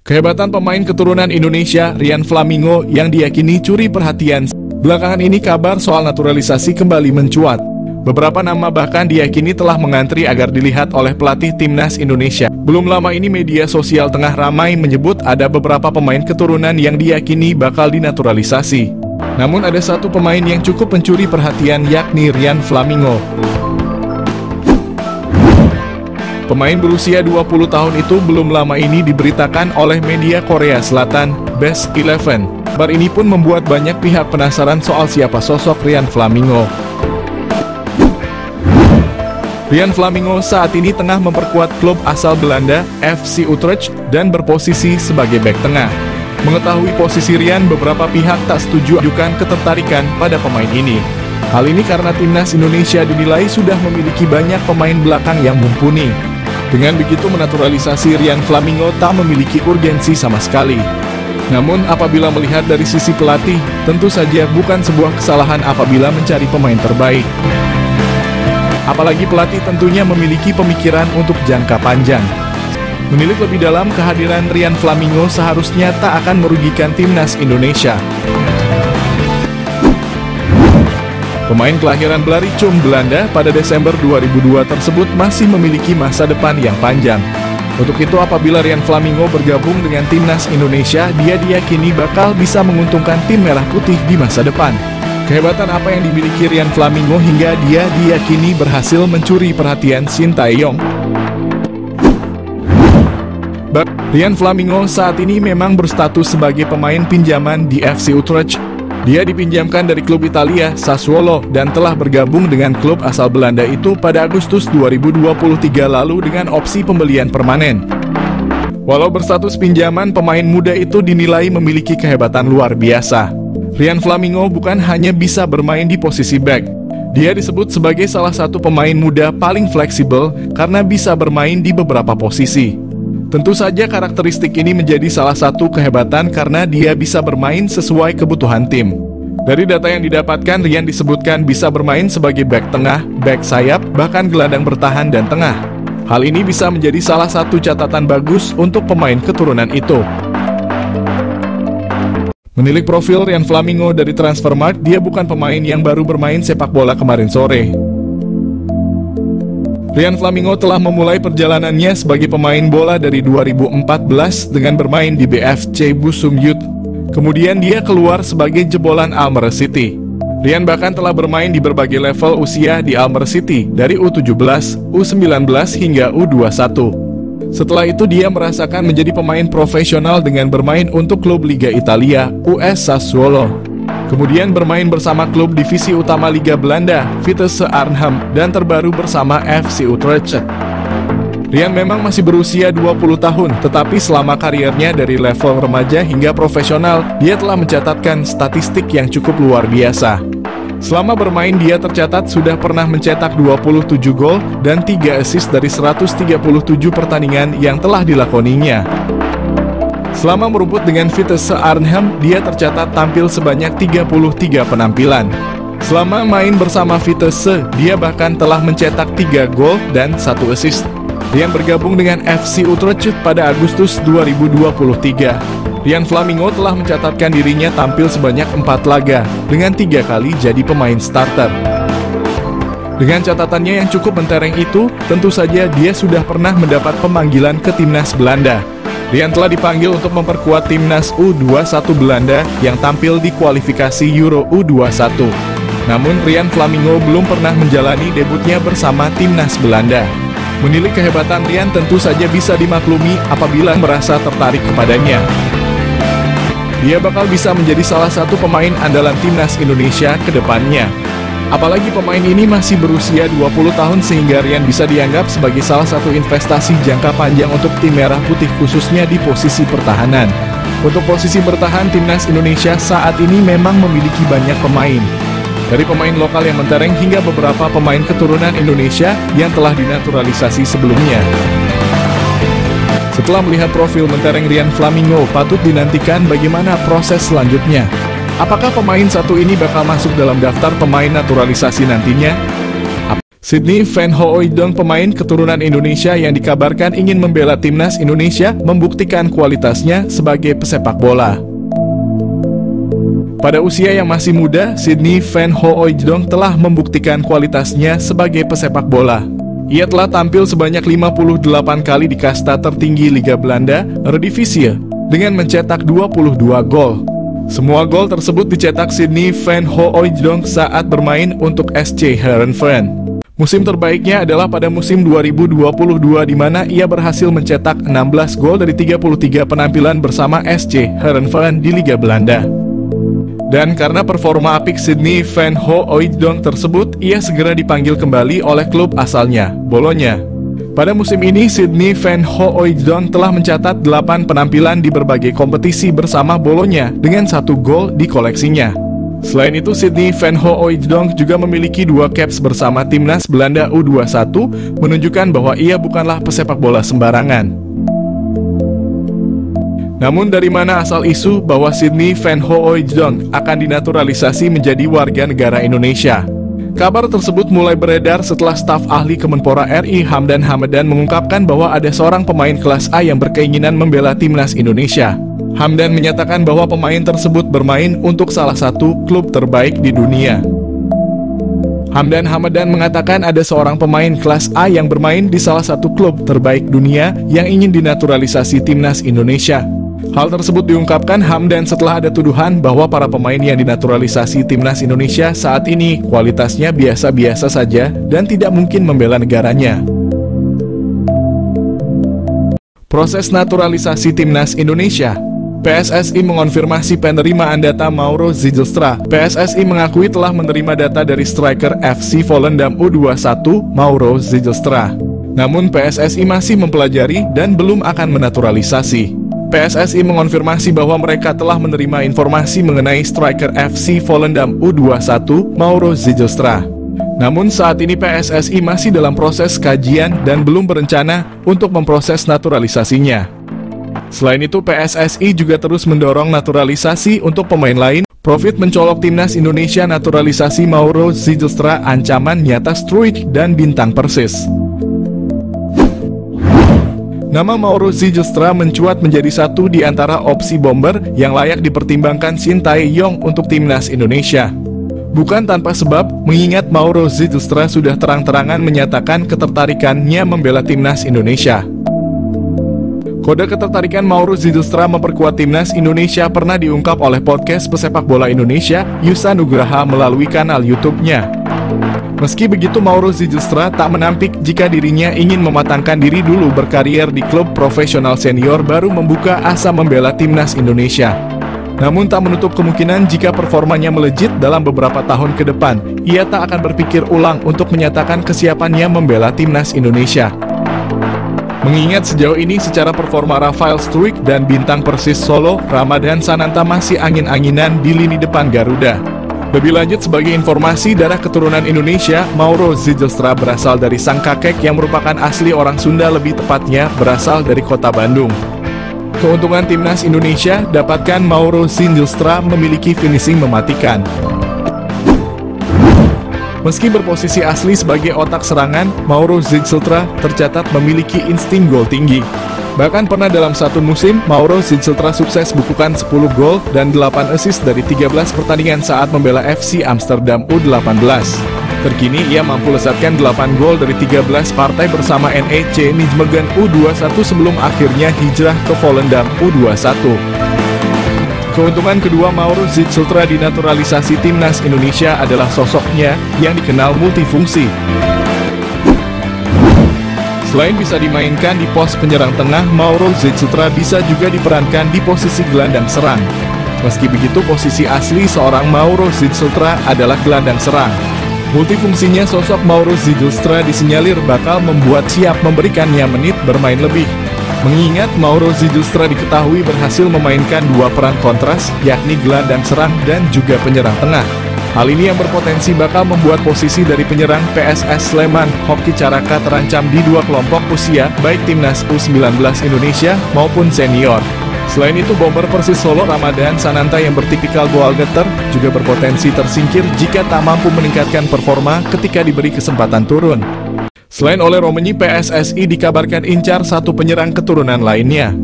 Kehebatan pemain keturunan Indonesia, Rian Flamingo, yang diyakini curi perhatian. Belakangan ini kabar soal naturalisasi kembali mencuat. Beberapa nama bahkan diyakini telah mengantri agar dilihat oleh pelatih timnas Indonesia. Belum lama ini media sosial tengah ramai menyebut ada beberapa pemain keturunan yang diyakini bakal dinaturalisasi. Namun ada satu pemain yang cukup mencuri perhatian, yakni Rian Flamingo. Pemain berusia 20 tahun itu belum lama ini diberitakan oleh media Korea Selatan, Best 11. Kabar ini pun membuat banyak pihak penasaran soal siapa sosok Rian Flamingo. Rian Flamingo saat ini tengah memperkuat klub asal Belanda, FC Utrecht, dan berposisi sebagai bek tengah. Mengetahui posisi Rian, beberapa pihak tak setuju ajukan ketertarikan pada pemain ini. Hal ini karena timnas Indonesia dinilai sudah memiliki banyak pemain belakang yang mumpuni. Dengan begitu, menaturalisasi Rian Flamingo tak memiliki urgensi sama sekali. Namun apabila melihat dari sisi pelatih, tentu saja bukan sebuah kesalahan apabila mencari pemain terbaik. Apalagi pelatih tentunya memiliki pemikiran untuk jangka panjang. Menilik lebih dalam, kehadiran Rian Flamingo seharusnya tak akan merugikan timnas Indonesia. Pemain kelahiran Blaricum, Belanda pada Desember 2002 tersebut masih memiliki masa depan yang panjang. Untuk itu apabila Rian Flamingo bergabung dengan timnas Indonesia, dia diyakini bakal bisa menguntungkan tim merah putih di masa depan. Kehebatan apa yang dimiliki Rian Flamingo hingga dia diyakini berhasil mencuri perhatian Shin Tae-yong? Rian Flamingo saat ini memang berstatus sebagai pemain pinjaman di FC Utrecht. Dia dipinjamkan dari klub Italia, Sassuolo, dan telah bergabung dengan klub asal Belanda itu pada Agustus 2023 lalu dengan opsi pembelian permanen. Walau berstatus pinjaman, pemain muda itu dinilai memiliki kehebatan luar biasa. Rian Flamingo bukan hanya bisa bermain di posisi back. Dia disebut sebagai salah satu pemain muda paling fleksibel karena bisa bermain di beberapa posisi. Tentu saja karakteristik ini menjadi salah satu kehebatan karena dia bisa bermain sesuai kebutuhan tim. Dari data yang didapatkan, Rian disebutkan bisa bermain sebagai bek tengah, bek sayap, bahkan gelandang bertahan dan tengah. Hal ini bisa menjadi salah satu catatan bagus untuk pemain keturunan itu. Menilik profil Rian Flamingo dari Transfermarkt, dia bukan pemain yang baru bermain sepak bola kemarin sore. Rian Flamingo telah memulai perjalanannya sebagai pemain bola dari 2014 dengan bermain di BFC Busung Youth. Kemudian dia keluar sebagai jebolan Almere City. Rian bahkan telah bermain di berbagai level usia di Almere City, dari U17, U19 hingga U21. Setelah itu dia merasakan menjadi pemain profesional dengan bermain untuk klub Liga Italia, US Sassuolo. Kemudian bermain bersama klub divisi utama Liga Belanda, Vitesse Arnhem, dan terbaru bersama FC Utrecht. Rian memang masih berusia 20 tahun, tetapi selama karirnya dari level remaja hingga profesional, dia telah mencatatkan statistik yang cukup luar biasa. Selama bermain, dia tercatat sudah pernah mencetak 27 gol dan 3 assist dari 137 pertandingan yang telah dilakoninya. Selama merumput dengan Vitesse Arnhem, dia tercatat tampil sebanyak 33 penampilan. Selama main bersama Vitesse, dia bahkan telah mencetak 3 gol dan 1 assist. Rian bergabung dengan FC Utrecht pada Agustus 2023. Rian Flamingo telah mencatatkan dirinya tampil sebanyak 4 laga, dengan 3 kali jadi pemain starter. Dengan catatannya yang cukup mentereng itu, tentu saja dia sudah pernah mendapat pemanggilan ke timnas Belanda. Rian telah dipanggil untuk memperkuat timnas U21 Belanda yang tampil di kualifikasi Euro U21. Namun Rian Flamingo belum pernah menjalani debutnya bersama timnas Belanda. Menilik kehebatan Rian tentu saja bisa dimaklumi apabila merasa tertarik kepadanya. Dia bakal bisa menjadi salah satu pemain andalan timnas Indonesia ke depannya. Apalagi pemain ini masih berusia 20 tahun sehingga Rian bisa dianggap sebagai salah satu investasi jangka panjang untuk tim merah putih khususnya di posisi pertahanan. Untuk posisi bertahan, timnas Indonesia saat ini memang memiliki banyak pemain. Dari pemain lokal yang mentereng hingga beberapa pemain keturunan Indonesia yang telah dinaturalisasi sebelumnya. Setelah melihat profil mentereng Rian Flamingo, patut dinantikan bagaimana proses selanjutnya. Apakah pemain satu ini bakal masuk dalam daftar pemain naturalisasi nantinya? Sydney Van Hooijdonk, pemain keturunan Indonesia yang dikabarkan ingin membela timnas Indonesia, membuktikan kualitasnya sebagai pesepak bola. Pada usia yang masih muda, Sydney Van Hooijdonk telah membuktikan kualitasnya sebagai pesepak bola. Ia telah tampil sebanyak 58 kali di kasta tertinggi Liga Belanda, Eredivisie, dengan mencetak 22 gol. Semua gol tersebut dicetak Sydney Van Hooijdonk saat bermain untuk SC Heerenveen. Musim terbaiknya adalah pada musim 2022 di mana ia berhasil mencetak 16 gol dari 33 penampilan bersama SC Heerenveen di Liga Belanda. Dan karena performa apik Sydney Van Hooijdonk tersebut, ia segera dipanggil kembali oleh klub asalnya, Bologna. Pada musim ini, Sydney Van Hooijdonk telah mencatat 8 penampilan di berbagai kompetisi bersama Bologna dengan 1 gol di koleksinya. Selain itu, Sydney Van Hooijdonk juga memiliki 2 caps bersama timnas Belanda U21, menunjukkan bahwa ia bukanlah pesepak bola sembarangan. Namun dari mana asal isu bahwa Sydney Van Hooijdonk akan dinaturalisasi menjadi warga negara Indonesia? Kabar tersebut mulai beredar setelah staf ahli Kemenpora RI Hamdan Hamadan mengungkapkan bahwa ada seorang pemain kelas A yang berkeinginan membela timnas Indonesia. Hamdan menyatakan bahwa pemain tersebut bermain untuk salah satu klub terbaik di dunia. Hamdan Hamadan mengatakan ada seorang pemain kelas A yang bermain di salah satu klub terbaik dunia yang ingin dinaturalisasi timnas Indonesia. Hal tersebut diungkapkan Hamdan setelah ada tuduhan bahwa para pemain yang dinaturalisasi timnas Indonesia saat ini kualitasnya biasa-biasa saja dan tidak mungkin membela negaranya. Proses naturalisasi timnas Indonesia. PSSI mengonfirmasi penerimaan data Mauro Zijlstra. PSSI mengakui telah menerima data dari striker FC Volendam U21, Mauro Zijlstra. Namun PSSI masih mempelajari dan belum akan menaturalisasi. PSSI mengonfirmasi bahwa mereka telah menerima informasi mengenai striker FC Volendam U21, Mauro Zijlstra. Namun saat ini PSSI masih dalam proses kajian dan belum berencana untuk memproses naturalisasinya. Selain itu, PSSI juga terus mendorong naturalisasi untuk pemain lain. Profit mencolok timnas Indonesia naturalisasi Mauro Zijlstra, ancaman nyata Struijk dan bintang Persis. Nama Mauro Zijlstra mencuat menjadi satu di antara opsi bomber yang layak dipertimbangkan Shin Tae-yong untuk timnas Indonesia. Bukan tanpa sebab, mengingat Mauro Zijlstra sudah terang-terangan menyatakan ketertarikannya membela timnas Indonesia. Kode ketertarikan Mauro Zijlstra memperkuat timnas Indonesia pernah diungkap oleh podcast pesepak bola Indonesia, Yusa Nugraha, melalui kanal YouTube-nya. Meski begitu, Mauro Zijlstra tak menampik jika dirinya ingin mematangkan diri dulu berkarier di klub profesional senior baru membuka asa membela timnas Indonesia. Namun tak menutup kemungkinan jika performanya melejit dalam beberapa tahun ke depan, ia tak akan berpikir ulang untuk menyatakan kesiapannya membela timnas Indonesia. Mengingat sejauh ini secara performa Rafael Struijk dan bintang Persis Solo, Ramadan Sananta masih angin-anginan di lini depan Garuda. Lebih lanjut, sebagai informasi, darah keturunan Indonesia, Mauro Zijlstra berasal dari sang kakek yang merupakan asli orang Sunda, lebih tepatnya berasal dari kota Bandung. Keuntungan timnas Indonesia, dapatkan Mauro Zijlstra memiliki finishing mematikan. Meski berposisi asli sebagai otak serangan, Mauro Zijlstra tercatat memiliki insting gol tinggi. Bahkan pernah dalam satu musim, Mauro Zijlstra sukses bukukan 10 gol dan 8 assist dari 13 pertandingan saat membela FC Amsterdam U18. Terkini ia mampu lesatkan 8 gol dari 13 partai bersama NEC Nijmegen U21 sebelum akhirnya hijrah ke Volendam U21. Keuntungan kedua Mauro Zijlstra di naturalisasi timnas Indonesia adalah sosoknya yang dikenal multifungsi. Selain bisa dimainkan di pos penyerang tengah, Mauro Zijlstra bisa juga diperankan di posisi gelandang serang. Meski begitu, posisi asli seorang Mauro Zijlstra adalah gelandang serang. Multifungsinya sosok Mauro Zijlstra disinyalir bakal membuat siap memberikannya menit bermain lebih. Mengingat Mauro Zijlstra diketahui berhasil memainkan 2 peran kontras, yakni gelandang serang dan juga penyerang tengah. Hal ini yang berpotensi bakal membuat posisi dari penyerang PSS Sleman, Hoki Caraka terancam di 2 kelompok usia, baik timnas U19 Indonesia maupun senior. Selain itu, bomber Persis Solo Ramadan Sananta yang bertipikal goal getter juga berpotensi tersingkir jika tak mampu meningkatkan performa ketika diberi kesempatan turun. Selain oleh Romagney, PSSI dikabarkan incar satu penyerang keturunan lainnya.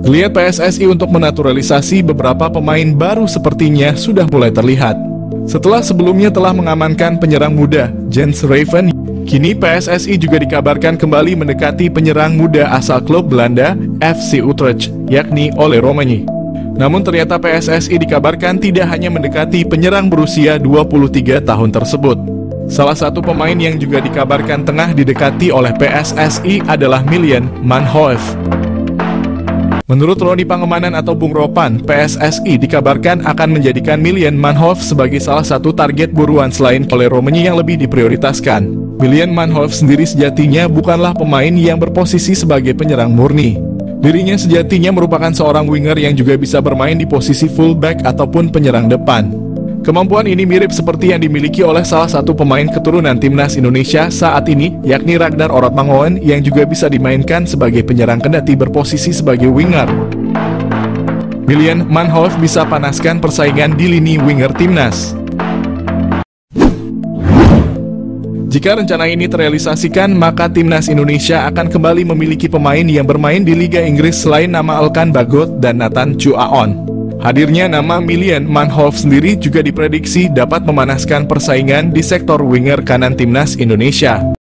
Geliat PSSI untuk menaturalisasi beberapa pemain baru sepertinya sudah mulai terlihat. Setelah sebelumnya telah mengamankan penyerang muda Jens Raven, kini PSSI juga dikabarkan kembali mendekati penyerang muda asal klub Belanda FC Utrecht, yakni Ole Romagney. Namun ternyata PSSI dikabarkan tidak hanya mendekati penyerang berusia 23 tahun tersebut. Salah satu pemain yang juga dikabarkan tengah didekati oleh PSSI adalah Milan Manhoef. Menurut Roni Pangemanan atau Bung Ropan, PSSI dikabarkan akan menjadikan Milan Manhoef sebagai salah satu target buruan selain Ole Romagney yang lebih diprioritaskan. Milan Manhoef sendiri sejatinya bukanlah pemain yang berposisi sebagai penyerang murni. Dirinya sejatinya merupakan seorang winger yang juga bisa bermain di posisi fullback ataupun penyerang depan. Kemampuan ini mirip seperti yang dimiliki oleh salah satu pemain keturunan timnas Indonesia saat ini, yakni Ragnar Orotmangoen yang juga bisa dimainkan sebagai penyerang kendati berposisi sebagai winger. Milan Manhoef bisa panaskan persaingan di lini winger timnas. Jika rencana ini terrealisasikan, maka timnas Indonesia akan kembali memiliki pemain yang bermain di Liga Inggris selain nama Elkan Bagot dan Nathan Chuaon. Hadirnya nama Milan Manhoef sendiri juga diprediksi dapat memanaskan persaingan di sektor winger kanan timnas Indonesia.